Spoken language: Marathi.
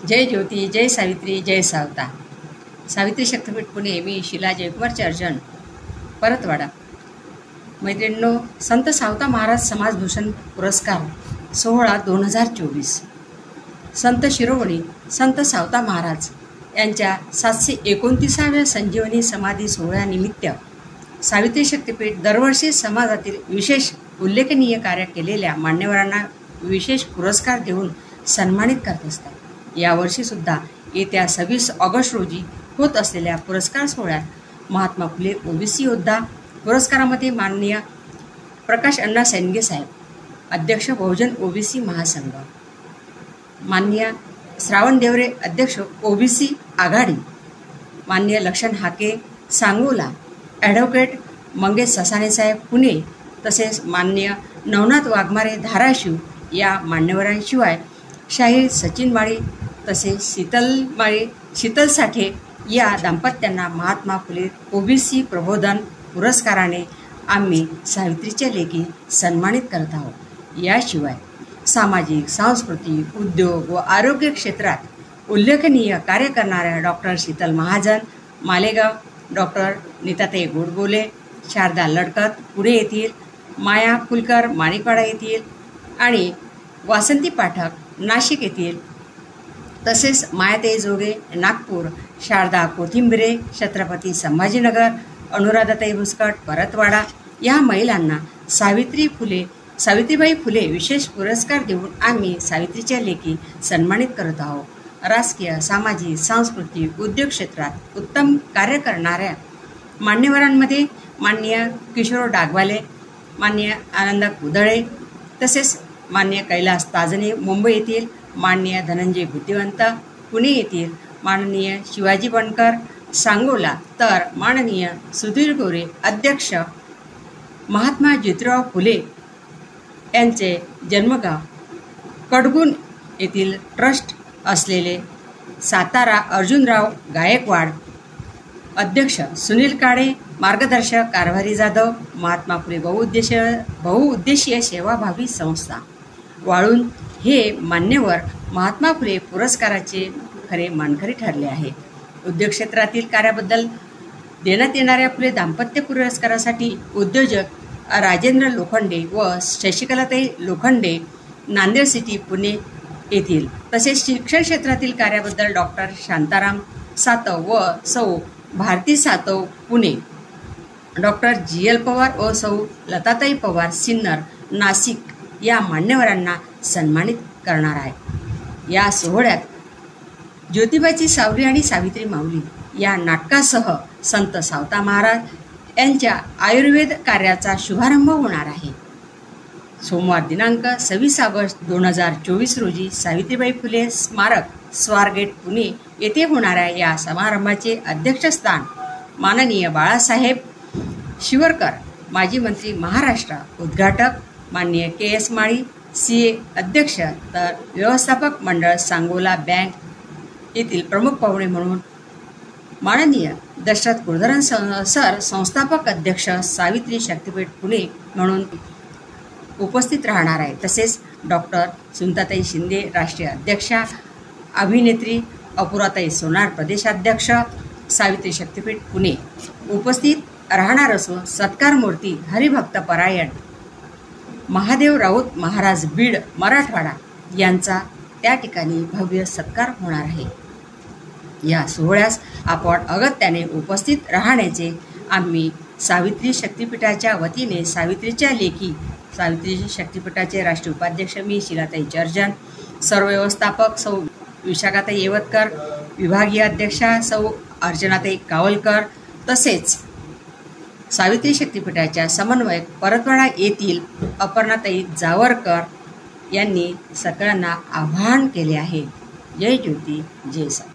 जय ज्योती, जय सावित्री, जय सावता. सावित्री शक्तीपीठ पुणे. मी शिला जयकुमार चर्जन, परतवाडा. मैत्रिणींनो, संत सावता महाराज समाजभूषण पुरस्कार सोहळा 2024. संत शिरोमणी संत सावता महाराज यांच्या 729व्या संजीवनी समाधी सोहळ्यानिमित्त सावित्री शक्तीपीठ दरवर्षी समाजातील विशेष उल्लेखनीय कार्य केलेल्या मान्यवरांना विशेष पुरस्कार देऊन सन्मानित करत असतात. यावर्षीसुद्धा येत्या 26 ऑगस्ट रोजी होत असलेल्या पुरस्कार सोहळ्यात महात्मा फुले ओबीसी योद्धा पुरस्कारामध्ये माननीय प्रकाश अण्णा सेंडगे साहेब, अध्यक्ष बहुजन ओबीसी महासंघ, माननीय श्रावण देवरे, अध्यक्ष ओबीसी आघाडी, माननीय लक्षण हाके सांगोला, ॲडव्होकेट मंगेश ससाणे साहेब पुणे, तसेच माननीय नवनाथ वाघमारे धाराशिव या मान्यवरांशिवाय शाहीर सचिन माळी तसेच शीतल साठे या दाम्पत्यांना महात्मा फुले ओबीसी प्रबोधन पुरस्काराने आम्ही सावित्रीच्या लेखी सन्मानित करत आहोत. याशिवाय सामाजिक, सांस्कृतिक, उद्योग व आरोग्य क्षेत्रात उल्लेखनीय कार्य करणाऱ्या डॉक्टर शीतल महाजन मालेगाव, डॉक्टर नीताताई गोडबोले शारदा लडकत पुणे येथील, माया फुलकर माणिकवाडा येथील आणि वासंती पाठक नाशिक येथील, तसेच मायाताई जोगे नागपूर, शारदा कोथिंबिरे छत्रपती संभाजीनगर, अनुराधाताई भुसकट परतवाडा या महिलांना सावित्रीबाई फुले विशेष पुरस्कार देऊन आम्ही सावित्रीच्या लेखी सन्मानित करत आहोत. राजकीय, सामाजिक, सांस्कृतिक, उद्योग क्षेत्रात उत्तम कार्य करणाऱ्या मान्यवरांमध्ये माननीय किशोर डागवाले, माननीय आनंद कुदळे, तसेच माननीय कैलास ताजने मुंबई येथील, माननीय धनंजय बुद्धिवंत पुणे येथील, माननीय शिवाजी बनकर सांगोला, तर माननीय सुधीर गोरे अध्यक्ष महात्मा ज्योतिराव फुले यांचे जन्मगाव कडगुण येथील ट्रस्ट असलेले सातारा अर्जुनराव गायकवाड, अध्यक्ष सुनील काळे, मार्गदर्शक कारभारी जाधव, महात्मा फुले बहुउद्देशीय सेवाभावी संस्था वाळून हे मान्यवर महात्मा फुले पुरस्काराचे खरे मानकरी ठरले आहे. उद्योग क्षेत्रातील कार्याबद्दल देण्यात येणाऱ्या फुले दाम्पत्य पुरस्कारासाठी उद्योजक राजेंद्र लोखंडे व शशिकलाताई लोखंडे नांदेड सिटी पुणे येथील, तसेच शिक्षण क्षेत्रातील कार्याबद्दल डॉक्टर शांताराम सातव व सौ भारती सातव पुणे, डॉक्टर GL पवार व सौ लताताई पवार सिन्नर नाशिक या मान्यवरांना सन्मानित करणार आहे. या सोहळ्यात ज्योतिबाची सावली आणि सावित्री माऊली या नाटकासह संत सावता महाराज यांच्या आयुर्वेद कार्याचा शुभारंभ होणार आहे. सोमवार दिनांक 26 ऑगस्ट 2024 रोजी सावित्रीबाई फुले स्मारक स्वारगेट पुणे येथे होणाऱ्या या समारंभाचे अध्यक्षस्थान माननीय बाळासाहेब शिवरकर माजी मंत्री महाराष्ट्र, उद्घाटक माननीय KS माळी CA अध्यक्ष, तर व्यवस्थापक मंडळ सांगोला बँक येथील प्रमुख पाहुणे म्हणून माननीय दशरथ कुलधरण सर संस्थापक अध्यक्ष सावित्री शक्तीपीठ पुणे म्हणून उपस्थित राहणार आहे. तसेच डॉक्टर सुनताताई शिंदे राष्ट्रीय अध्यक्षा, अभिनेत्री अपुराताई सोनार प्रदेशाध्यक्ष सावित्री शक्तीपीठ पुणे उपस्थित राहणार असून सत्कार मूर्ती हरिभक्त परायण महादेव राऊत महाराज बीड मराठवाडा यांचा त्या ठिकाणी भव्य सत्कार होणार आहे. या सोहळ्यास आपण अगत्याने उपस्थित राहण्याचे आम्ही सावित्री शक्तीपीठाच्या वतीने सावित्रीच्या लेखी सावित्री शक्तीपीठाचे राष्ट्रीय उपाध्यक्ष मी शिलाताई चर्जन, सर्व व्यवस्थापक सौ विशाखाताई येवतकर, विभागीय अध्यक्षा सौ अर्चनाताई कावलकर, तसेच सावित्री शक्तीपीठाच्या समन्वयक परतवाडा येथील अपर्णाताई जावरकर यांनी सगळ्यांना आवाहन केले आहे. जय ज्योती, जय सावता.